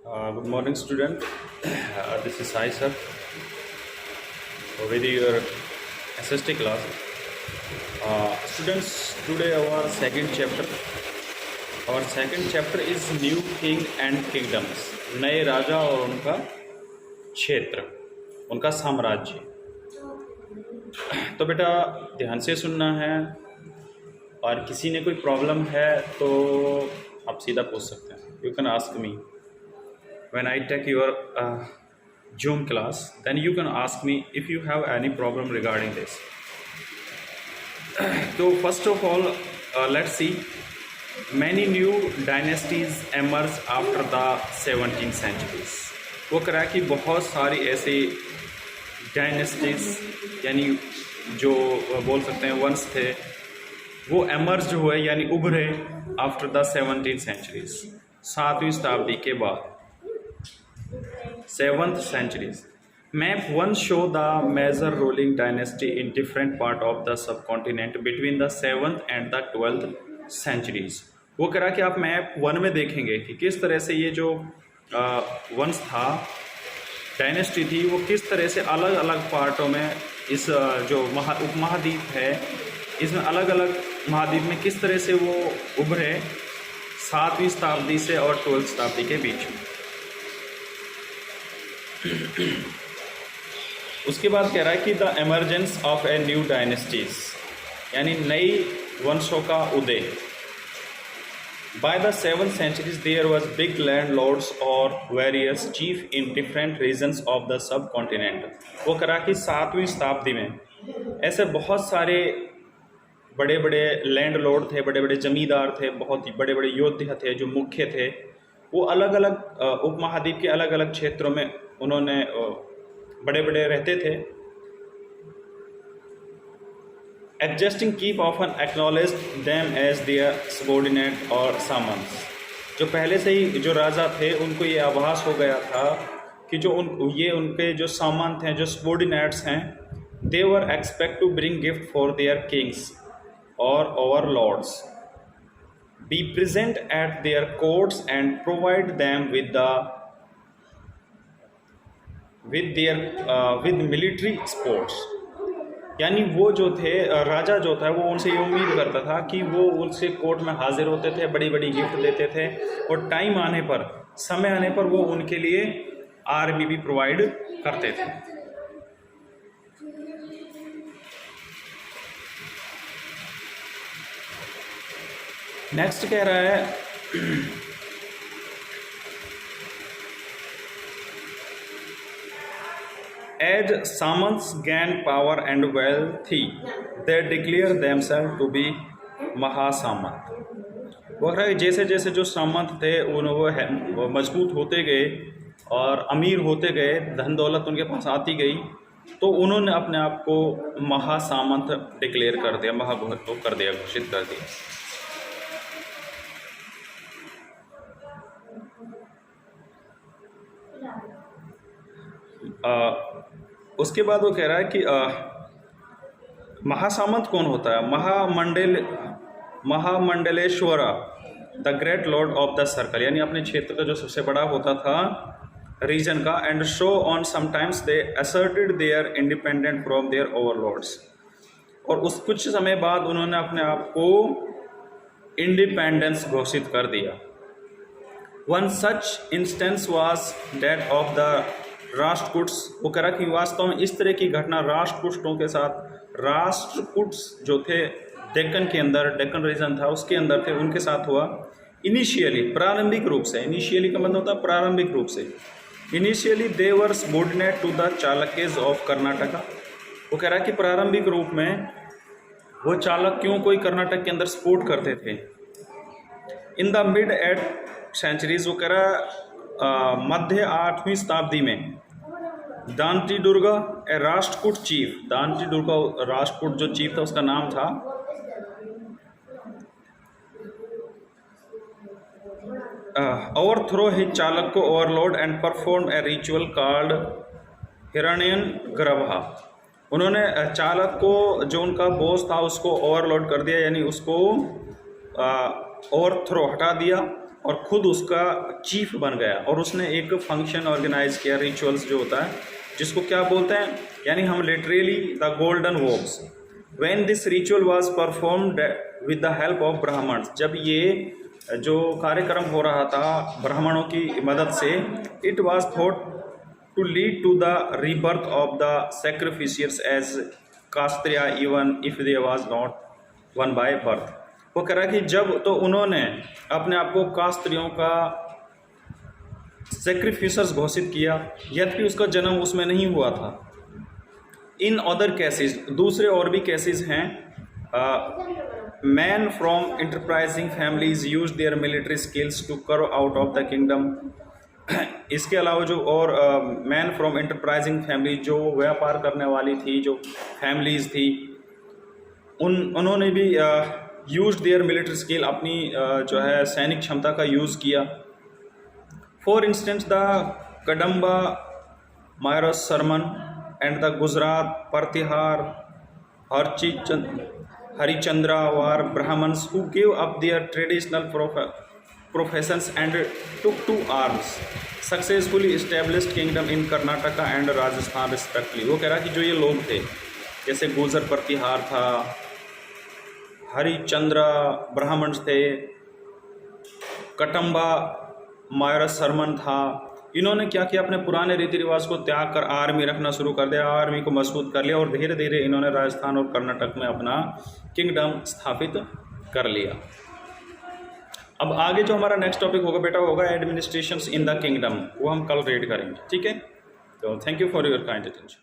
Good morning, student. This is Sai sir with your SST class. Students, today our second chapter. Our second chapter is New King and Kingdoms. नए राजा और उनका क्षेत्र, उनका साम्राज्य. तो बेटा ध्यान से सुनना है, और किसी ने कोई प्रॉब्लम है तो आप सीधा पूछ सकते हैं. You can ask me when I take your Zoom class, then you can ask me if you have any problem regarding this. So first of all, let's see, many new dynasties emerged after the 17th centuries. वो कह रहा है कि बहुत सारी ऐसी dynasties यानी जो बोल सकते हैं वंश थे वो एमर्ज हुए यानी उभरे आफ्टर द 17th centuries, 7वीं शताब्दी के बाद. 7th centuries. Map 1 show the major ruling dynasty in different part of the subcontinent between the 7th and the 12th centuries. वो कह रहा कि आप मैप 1 में देखेंगे कि किस तरह से ये जो वंश था, डायनेस्टी थी, वो किस तरह से अलग अलग पार्टों में इस जो उपमहाद्वीप है इसमें अलग अलग महाद्वीप में किस तरह से वो उभरे 7वीं शताब्दी से और 12th शताब्दी के बीच में. उसके बाद कह रहा है कि the emergence of a new dynasties यानी नई वंशों का उदय. By the 7th centuries there was big landlords और various chief in different regions of the subcontinent. वो कह रहा कि 7वीं शताब्दी में ऐसे बहुत सारे बड़े बड़े लैंड लॉर्ड थे, बड़े बड़े जमींदार थे, बहुत ही बड़े बड़े योद्धा थे जो मुख्य थे. वो अलग अलग उपमहाद्वीप के अलग अलग क्षेत्रों में उन्होंने बड़े बड़े रहते थे. Adjusting keep often acknowledge them as their subordinate और सामंस. जो पहले से ही जो राजा थे उनको ये आभास हो गया था कि जो उनके जो सामंत हैं, जो सबॉर्डिनेट्स हैं, they were expected to bring gift for their kings और overlords, be present at their courts and provide them with military sports. यानी वो जो थे राजा जो था वो उनसे ये उम्मीद करता था कि वो उनसे कोर्ट में हाजिर होते थे, बड़ी बड़ी गिफ्ट देते थे, और टाइम आने पर, समय आने पर वो उनके लिए आर्मी भी प्रोवाइड करते थे. नेक्स्ट कह रहा है एज सामंत्स gain power and wealth they declare themselves to be महासामंत. वो कह रहा है जैसे जैसे जो सामंत थे वो मजबूत होते गए और अमीर होते गए, धन दौलत उनके पास आती गई, तो उन्होंने अपने आप को महासामंत डिक्लेयर कर दिया, महाघोषित कर दिया. उसके बाद वो कह रहा है कि महासामंत कौन होता है. महामंडलेश्वरा the great lord of the circle, यानी अपने क्षेत्र का जो सबसे बड़ा होता था रीजन का. And so on sometimes they asserted their independent from their overlords. और उस कुछ समय बाद उन्होंने अपने आप को इंडिपेंडेंस घोषित कर दिया. One such instance was that of the Rashtrakutas. वो कह रहा कि वास्तव में इस तरह की घटना राष्ट्रकूटों के साथ, राष्ट्रकूट्स जो थे डेक्कन के अंदर, डेक्कन रीजन था उसके अंदर थे, उनके साथ हुआ. इनिशियली, प्रारंभिक रूप से, इनिशियली का मतलब होता है प्रारंभिक रूप से. Initially they were subordinate to the Chalukyas of Karnataka. वो कह रहा कि प्रारंभिक रूप में वो चालुक्यों को ही कर्नाटक के अंदर सपोर्ट करते थे. In the mid 8th centuries, वो कह रहा मध्य 8वीं शताब्दी में दांती दुर्गा ए राष्ट्रकूट चीफ, दांती दुर्गा राष्ट्रकूट जो चीफ था उसका नाम था, overthrow his Chalukya overlord and perform a ritual called Hiranyagarbha. उन्होंने चालक को, जो उनका बॉस था, उसको ओवरलोड कर दिया, यानी उसको ओवरथ्रो हटा दिया, और खुद उसका चीफ बन गया और उसने एक फंक्शन ऑर्गेनाइज किया, रिचुअल्स जो होता है जिसको क्या बोलते हैं, यानी हम literally the golden walks. When this ritual was performed with the help of Brahmans, जब ये जो कार्यक्रम हो रहा था ब्राह्मणों की मदद से, it was thought to lead to the rebirth of the sacrificers as kshatriya even if they was not one by birth. वो कह रहा कि जब तो उन्होंने अपने आप को कास्त्रियों का सेक्रीफिसर्स घोषित किया, यद्यपि उसका जन्म उसमें नहीं हुआ था। इन अदर केसेस, दूसरे और भी केसेस हैं, men from enterprising families use their military skills to carve out of the kingdom. इसके अलावा जो और मैन फ्रॉम इंटरप्राइजिंग फैमिली, जो व्यापार करने वाली थी, जो फैमिलीज थी, उन्होंने भी यूज देयर मिलिट्री स्किल, अपनी जो है सैनिक क्षमता का यूज़ किया। For instance the Kadamba Mayurasharman and the Gujarat Pratihara Harichandra were Brahmanas who give up their traditional professions and took to arms successfully established kingdom in Karnataka and Rajasthan respectively। वो कह रहा कि जो ये लोग थे, जैसे गुजर प्रतिहार था, हरिचंद्र ब्राह्मण थे, कटम्बा मायरस सरमन था, इन्होंने क्या किया, अपने पुराने रीति रिवाज को त्याग कर आर्मी रखना शुरू कर दिया, आर्मी को मजबूत कर लिया और धीरे धीरे इन्होंने राजस्थान और कर्नाटक में अपना किंगडम स्थापित कर लिया। अब आगे जो हमारा नेक्स्ट टॉपिक होगा बेटा, होगा एडमिनिस्ट्रेशंस इन द किंगडम, वो हम कल रीड करेंगे, ठीक है। तो thank you for your kind attention.